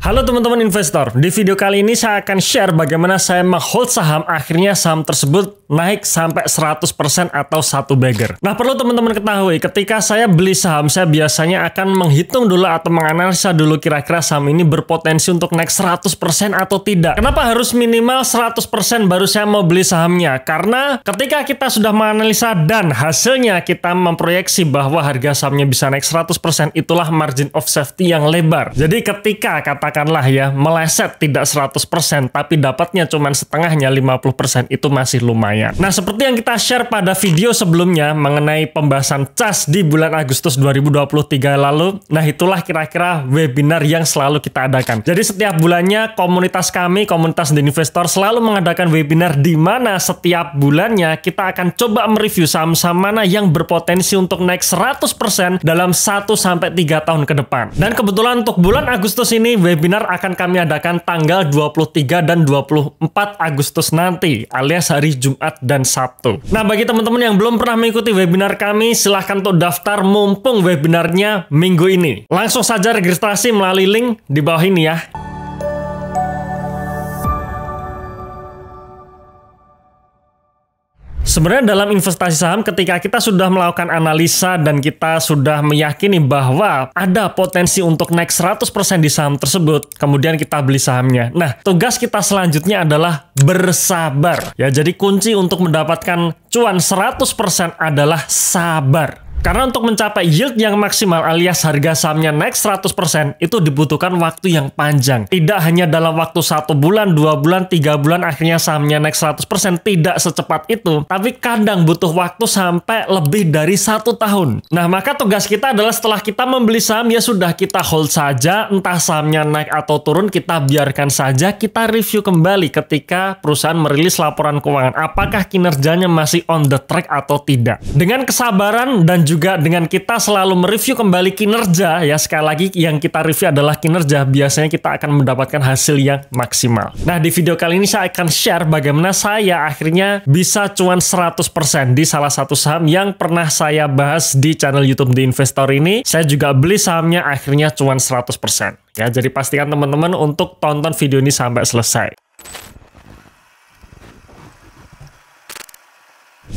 Halo teman-teman investor, di video kali ini saya akan share bagaimana saya menghold saham, akhirnya saham tersebut naik sampai 100% atau satu bagger. Nah, perlu teman-teman ketahui, ketika saya beli saham, saya biasanya akan menghitung dulu atau menganalisa dulu kira-kira saham ini berpotensi untuk naik 100% atau tidak. Kenapa harus minimal 100% baru saya mau beli sahamnya? Karena ketika kita sudah menganalisa dan hasilnya kita memproyeksi bahwa harga sahamnya bisa naik 100%, itulah margin of safety yang lebar. Jadi ketika katakanlah ya meleset tidak 100% tapi dapatnya cuma setengahnya 50%, itu masih lumayan. Nah, seperti yang kita share pada video sebelumnya mengenai pembahasan CAS di bulan Agustus 2023 lalu, nah itulah kira-kira webinar yang selalu kita adakan. Jadi setiap bulannya komunitas kami, komunitas The Investor, selalu mengadakan webinar di mana setiap bulannya kita akan coba mereview saham-saham mana yang berpotensi untuk naik 100% dalam 1-3 tahun ke depan. Dan kebetulan untuk bulan Agustus ini webinar akan kami adakan tanggal 23 dan 24 Agustus nanti, alias hari Jumat dan Sabtu. Nah, bagi teman-teman yang belum pernah mengikuti webinar kami, silahkan untuk daftar mumpung webinarnya minggu ini. Langsung saja registrasi melalui link di bawah ini ya. Sebenarnya dalam investasi saham, ketika kita sudah melakukan analisa dan kita sudah meyakini bahwa ada potensi untuk naik 100% di saham tersebut, kemudian kita beli sahamnya. Nah, tugas kita selanjutnya adalah bersabar. Ya, jadi kunci untuk mendapatkan cuan 100% adalah sabar. Karena untuk mencapai yield yang maksimal alias harga sahamnya naik 100%, itu dibutuhkan waktu yang panjang. Tidak hanya dalam waktu 1 bulan, 2 bulan, 3 bulan akhirnya sahamnya naik 100%, tidak secepat itu. Tapi kadang butuh waktu sampai lebih dari 1 tahun. Nah, maka tugas kita adalah setelah kita membeli saham, ya sudah kita hold saja, entah sahamnya naik atau turun, kita biarkan saja, kita review kembali ketika perusahaan merilis laporan keuangan. Apakah kinerjanya masih on the track atau tidak. Dengan kesabaran dan juga dengan kita selalu mereview kembali kinerja, ya sekali lagi yang kita review adalah kinerja, biasanya kita akan mendapatkan hasil yang maksimal. Nah, di video kali ini saya akan share bagaimana saya akhirnya bisa cuan 100% di salah satu saham yang pernah saya bahas di channel YouTube The Investor ini. Saya juga beli sahamnya akhirnya cuan 100%. Ya, jadi pastikan teman-teman untuk tonton video ini sampai selesai.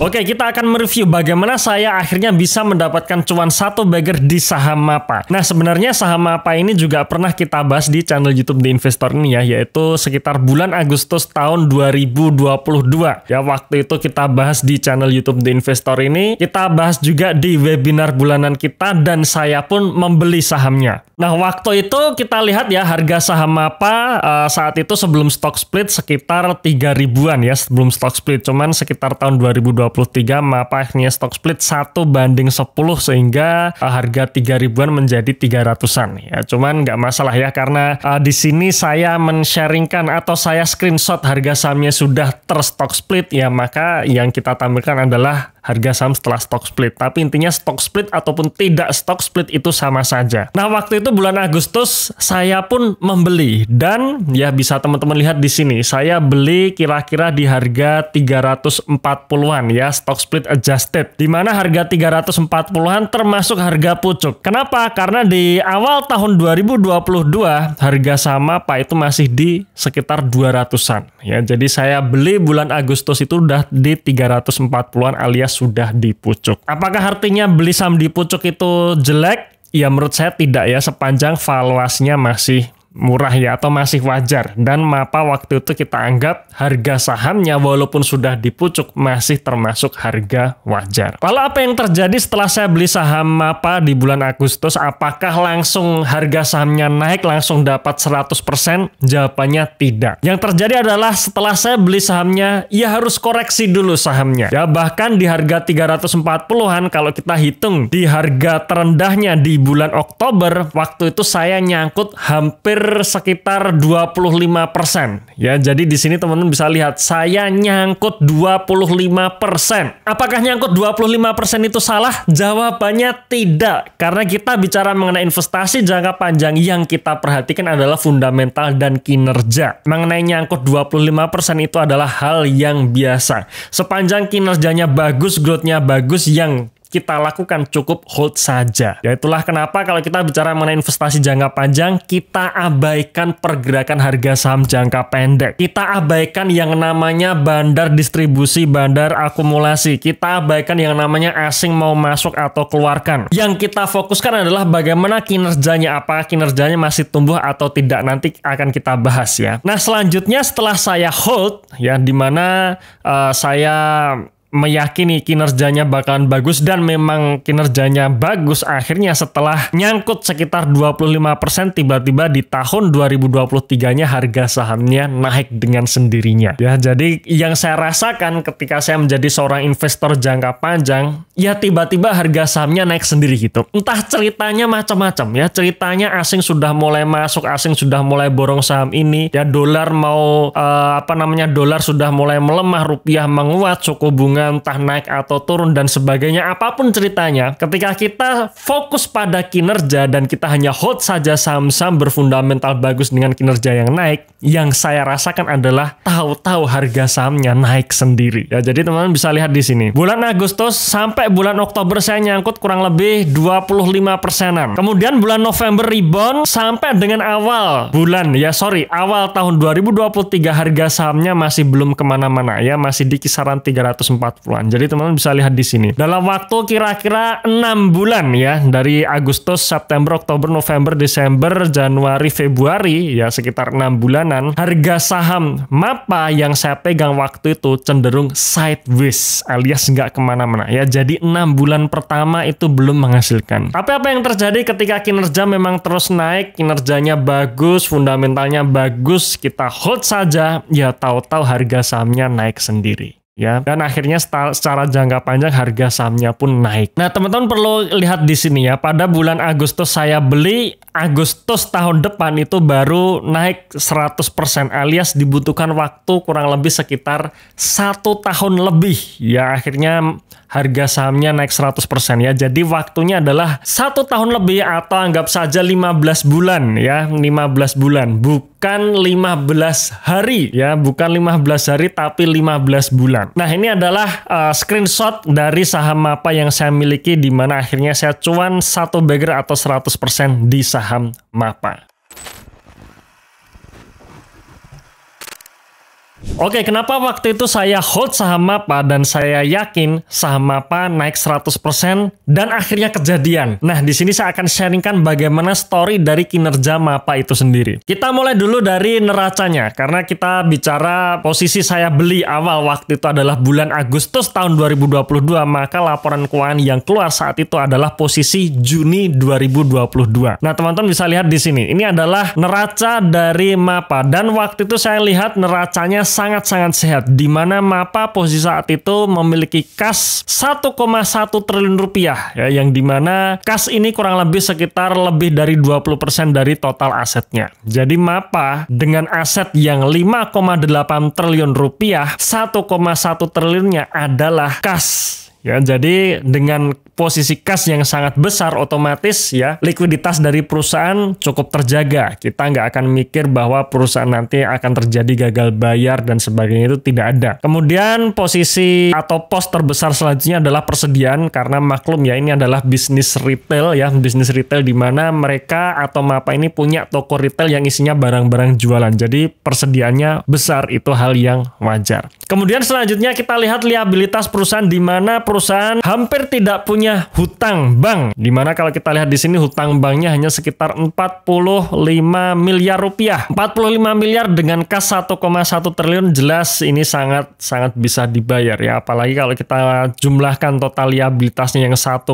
Oke, kita akan mereview bagaimana saya akhirnya bisa mendapatkan cuan 1 bagger di saham MAPA. Nah, sebenarnya saham MAPA ini juga pernah kita bahas di channel YouTube The Investor ini ya, yaitu sekitar bulan Agustus tahun 2022. Ya, waktu itu kita bahas di channel YouTube The Investor ini, kita bahas juga di webinar bulanan kita dan saya pun membeli sahamnya. Nah, waktu itu kita lihat ya harga saham MAPA saat itu sebelum stock split sekitar 3.000-an ya, sebelum stock split, cuman sekitar tahun 2023 MAPA akhirnya stock split 1:10 sehingga harga 3.000-an menjadi 300-an ya. Cuman nggak masalah ya, karena di sini saya men-sharingkan atau saya screenshot harga sahamnya sudah terstock split ya, maka yang kita tampilkan adalah harga saham setelah stock split. Tapi intinya stock split ataupun tidak stock split itu sama saja. Nah, waktu itu bulan Agustus saya pun membeli dan ya bisa teman-teman lihat di sini. Saya beli kira-kira di harga 340-an ya, stock split adjusted. Di mana harga 340-an termasuk harga pucuk. Kenapa? Karena di awal tahun 2022 harga saham apa itu masih di sekitar 200-an ya. Jadi saya beli bulan Agustus itu udah di 340-an alias sudah di pucuk. Apakah artinya beli saham di pucuk itu jelek? Ya, menurut saya tidak ya, sepanjang valuasinya masih murah ya atau masih wajar. Dan MAPA waktu itu kita anggap harga sahamnya walaupun sudah di pucuk masih termasuk harga wajar. Lalu apa yang terjadi setelah saya beli saham MAPA di bulan Agustus? Apakah langsung harga sahamnya naik langsung dapat 100%? Jawabannya tidak. Yang terjadi adalah setelah saya beli sahamnya, ya harus koreksi dulu sahamnya. Ya, bahkan di harga 340-an kalau kita hitung di harga terendahnya di bulan Oktober, waktu itu saya nyangkut hampir sekitar 25%. Ya, jadi di sini teman-teman bisa lihat saya nyangkut 25%. Apakah nyangkut 25% itu salah? Jawabannya tidak. Karena kita bicara mengenai investasi jangka panjang, yang kita perhatikan adalah fundamental dan kinerja. Mengenai nyangkut 25% itu adalah hal yang biasa. Sepanjang kinerjanya bagus, growth-nya bagus, yang kita lakukan cukup hold saja. Ya itulah kenapa kalau kita bicara mengenai investasi jangka panjang, kita abaikan pergerakan harga saham jangka pendek. Kita abaikan yang namanya bandar distribusi, bandar akumulasi. Kita abaikan yang namanya asing mau masuk atau keluarkan. Yang kita fokuskan adalah bagaimana kinerjanya, apa kinerjanya masih tumbuh atau tidak, nanti akan kita bahas ya. Nah, selanjutnya setelah saya hold ya, dimana saya meyakini kinerjanya bakalan bagus dan memang kinerjanya bagus, akhirnya setelah nyangkut sekitar 25% tiba-tiba di tahun 2023-nya harga sahamnya naik dengan sendirinya. Ya, jadi yang saya rasakan ketika saya menjadi seorang investor jangka panjang, ya tiba-tiba harga sahamnya naik sendiri gitu. Entah ceritanya macam-macam ya, ceritanya asing sudah mulai masuk, asing sudah mulai borong saham ini, ya dolar mau dolar sudah mulai melemah, rupiah menguat, suku bunga entah naik atau turun dan sebagainya, apapun ceritanya, ketika kita fokus pada kinerja dan kita hanya hold saja saham-saham berfundamental bagus dengan kinerja yang naik, yang saya rasakan adalah tahu-tahu harga sahamnya naik sendiri. Ya, jadi teman-teman bisa lihat di sini. Bulan Agustus sampai bulan Oktober saya nyangkut kurang lebih 25%-an. Kemudian bulan November rebound sampai dengan awal tahun 2023 harga sahamnya masih belum kemana-mana ya, masih di kisaran 340-an. Jadi teman-teman bisa lihat di sini. Dalam waktu kira-kira 6 bulan ya, dari Agustus, September, Oktober, November, Desember, Januari, Februari, ya sekitar 6 bulanan, harga saham MAPA yang saya pegang waktu itu cenderung sideways alias nggak kemana-mana ya. Jadi 6 bulan pertama itu belum menghasilkan. Tapi apa yang terjadi ketika kinerja memang terus naik, kinerjanya bagus, fundamentalnya bagus, kita hold saja, ya tahu-tahu harga sahamnya naik sendiri. Ya, dan akhirnya secara jangka panjang harga sahamnya pun naik. Nah, teman-teman perlu lihat di sini ya. Pada bulan Agustus saya beli, Agustus tahun depan itu baru naik 100% alias dibutuhkan waktu kurang lebih sekitar 1 tahun lebih. Ya, akhirnya harga sahamnya naik 100% ya. Jadi waktunya adalah 1 tahun lebih atau anggap saja 15 bulan ya, 15 bulan. Bukan 15 hari ya, bukan 15 hari tapi 15 bulan. Nah, ini adalah screenshot dari saham MAPA yang saya miliki, di mana akhirnya saya cuan 1 bagger atau 100% di saham MAPA. Oke, kenapa waktu itu saya hold saham MAPA dan saya yakin saham MAPA naik 100% dan akhirnya kejadian. Nah, di sini saya akan sharingkan bagaimana story dari kinerja MAPA itu sendiri. Kita mulai dulu dari neracanya, karena kita bicara posisi saya beli awal waktu itu adalah bulan Agustus tahun 2022, maka laporan keuangan yang keluar saat itu adalah posisi Juni 2022. Nah, teman-teman bisa lihat di sini. Ini adalah neraca dari MAPA dan waktu itu saya lihat neracanya sangat-sangat sehat, di mana MAPA posisi saat itu memiliki kas 1,1 triliun rupiah ya, yang dimana kas ini kurang lebih sekitar lebih dari 20% dari total asetnya. Jadi MAPA dengan aset yang 5,8 triliun rupiah, 1,1 triliunnya adalah kas. Ya, jadi dengan posisi kas yang sangat besar, otomatis ya likuiditas dari perusahaan cukup terjaga. Kita nggak akan mikir bahwa perusahaan nanti akan terjadi gagal bayar dan sebagainya, itu tidak ada. Kemudian posisi atau pos terbesar selanjutnya adalah persediaan, karena maklum ya ini adalah bisnis retail ya, bisnis retail di mana mereka atau MAPA ini punya toko retail yang isinya barang-barang jualan. Jadi persediaannya besar, itu hal yang wajar. Kemudian selanjutnya kita lihat liabilitas perusahaan, di mana perusahaan hampir tidak punya hutang bank, dimana kalau kita lihat di sini hutang banknya hanya sekitar 45 miliar rupiah. 45 miliar dengan kas 1,1 triliun, jelas ini sangat bisa dibayar ya, apalagi kalau kita jumlahkan total liabilitasnya yang 1,5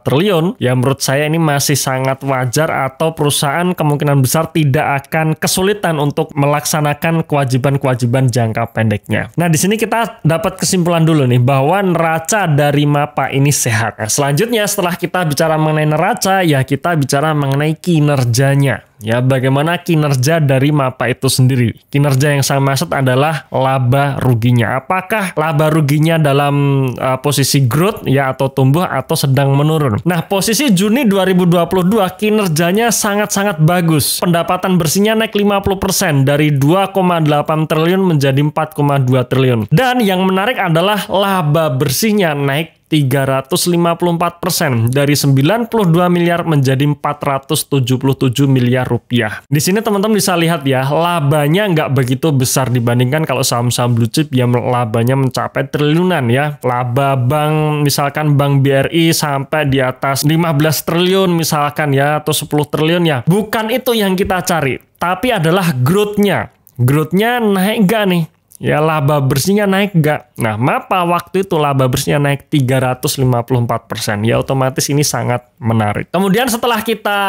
triliun, ya menurut saya ini masih sangat wajar, atau perusahaan kemungkinan besar tidak akan kesulitan untuk melaksanakan kewajiban-kewajiban jangka pendeknya. Nah, di sini kita dapat kesimpulan dulu nih bahwa neraca dari MAPA ini sehat. Nah, selanjutnya setelah kita bicara mengenai neraca, ya kita bicara mengenai kinerjanya. Ya, bagaimana kinerja dari MAPA itu sendiri. Kinerja yang saya maksud adalah laba ruginya. Apakah laba ruginya dalam posisi growth ya, atau tumbuh, atau sedang menurun. Nah, posisi Juni 2022 kinerjanya sangat-sangat bagus. Pendapatan bersihnya naik 50% dari 2,8 triliun menjadi 4,2 triliun. Dan yang menarik adalah laba bersihnya naik 354% dari 92 miliar menjadi 477 miliar rupiah. Di sini teman-teman bisa lihat ya, labanya nggak begitu besar dibandingkan kalau saham-saham blue chip yang labanya mencapai triliunan ya. Laba bank, misalkan bank BRI sampai di atas 15 triliun misalkan ya, atau 10 triliun ya. Bukan itu yang kita cari, tapi adalah growth-nya. Growth-nya naik nggak nih? Ya, laba bersihnya naik nggak? Nah, MAPA waktu itu laba bersihnya naik 354%. Ya, otomatis ini sangat menarik. Kemudian setelah kita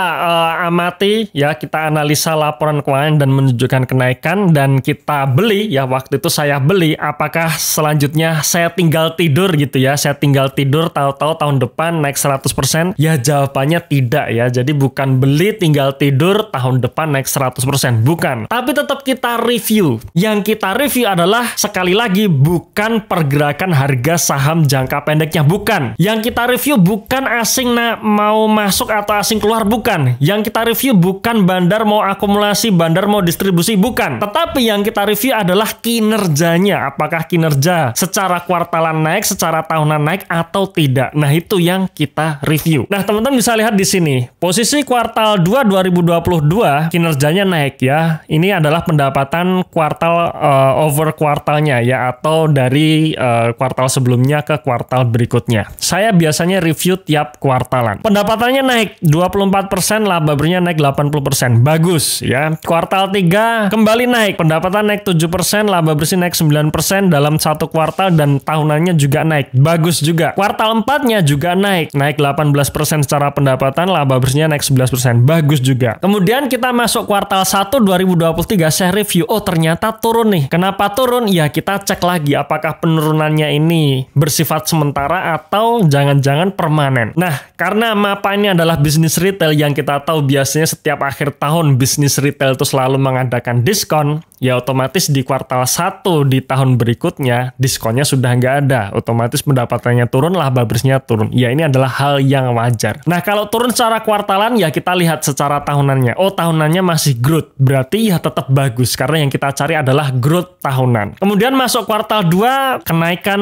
amati, ya kita analisa laporan keuangan dan menunjukkan kenaikan, dan kita beli, ya waktu itu saya beli, apakah selanjutnya saya tinggal tidur gitu ya? Saya tinggal tidur, tahu-tahu tahun depan naik 100%? Ya, jawabannya tidak ya. Jadi bukan beli tinggal tidur, tahun depan naik 100%. Bukan. Tapi tetap kita review. Yang kita review adalah, sekali lagi, bukan pergerakan harga saham jangka pendeknya, bukan. Yang kita review bukan asing mau masuk atau asing keluar, bukan. Yang kita review bukan bandar mau akumulasi, bandar mau distribusi, bukan. Tetapi yang kita review adalah kinerjanya. Apakah kinerja secara kuartalan naik, secara tahunan naik atau tidak. Nah, itu yang kita review. Nah, teman-teman bisa lihat di sini. Posisi kuartal 2 2022 kinerjanya naik ya. Ini adalah pendapatan kuartal over kuartalnya ya, atau dari kuartal sebelumnya ke kuartal berikutnya. Saya biasanya review tiap kuartalan. Pendapatannya naik 24%, laba bersihnya naik 80%. Bagus ya. Kuartal 3 kembali naik. Pendapatan naik 7%, laba bersih naik 9% dalam satu kuartal, dan tahunannya juga naik. Bagus juga. Kuartal 4-nya juga naik. Naik 18% secara pendapatan, laba bersihnya naik 11%. Bagus juga. Kemudian kita masuk kuartal 1 2023, saya review. Oh, ternyata turun nih. Kenapa turun? Ya, kita cek lagi apakah penurunannya ini bersifat sementara atau jangan-jangan permanen. Nah, karena MAPA ini adalah bisnis retail yang kita tahu biasanya setiap akhir tahun bisnis retail itu selalu mengadakan diskon, ya otomatis di kuartal 1 di tahun berikutnya diskonnya sudah nggak ada. Otomatis pendapatannya turun, laba bersihnya turun. Ya, ini adalah hal yang wajar. Nah, kalau turun secara kuartalan, ya kita lihat secara tahunannya. Oh, tahunannya masih growth. Berarti ya tetap bagus, karena yang kita cari adalah growth tahunan. Kemudian masuk kuartal 2, kenaikan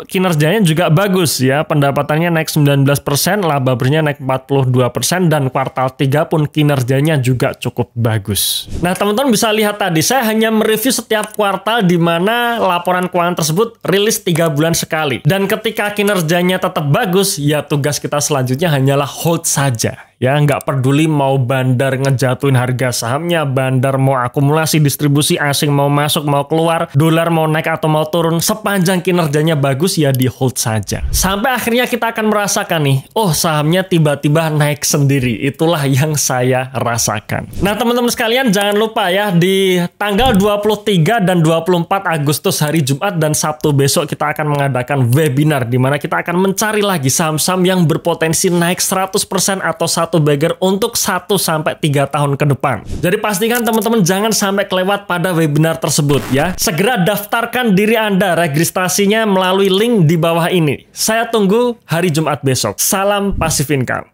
kinerjanya juga bagus ya. Pendapatannya naik 19%, laba bersihnya naik 42%, dan kuartal 3 pun kinerjanya juga cukup bagus. Nah, teman-teman bisa lihat tadi, saya hanya mereview setiap kuartal di mana laporan keuangan tersebut rilis 3 bulan sekali. Dan ketika kinerjanya tetap bagus, ya tugas kita selanjutnya hanyalah hold saja. Ya, nggak peduli mau bandar ngejatuhin harga sahamnya, bandar mau akumulasi, distribusi asing mau masuk, mau keluar, dolar mau naik atau mau turun, sepanjang kinerjanya bagus ya di hold saja. Sampai akhirnya kita akan merasakan nih, oh sahamnya tiba-tiba naik sendiri. Itulah yang saya rasakan. Nah, teman-teman sekalian, jangan lupa ya, di tanggal 23 dan 24 Agustus hari Jumat dan Sabtu besok kita akan mengadakan webinar di mana kita akan mencari lagi saham-saham yang berpotensi naik 100% atau satu bagger untuk 1-3 tahun ke depan. Jadi pastikan teman-teman jangan sampai kelewat pada webinar tersebut ya. Segera daftarkan diri Anda, registrasinya melalui link di bawah ini. Saya tunggu hari Jumat besok. Salam Passive Income.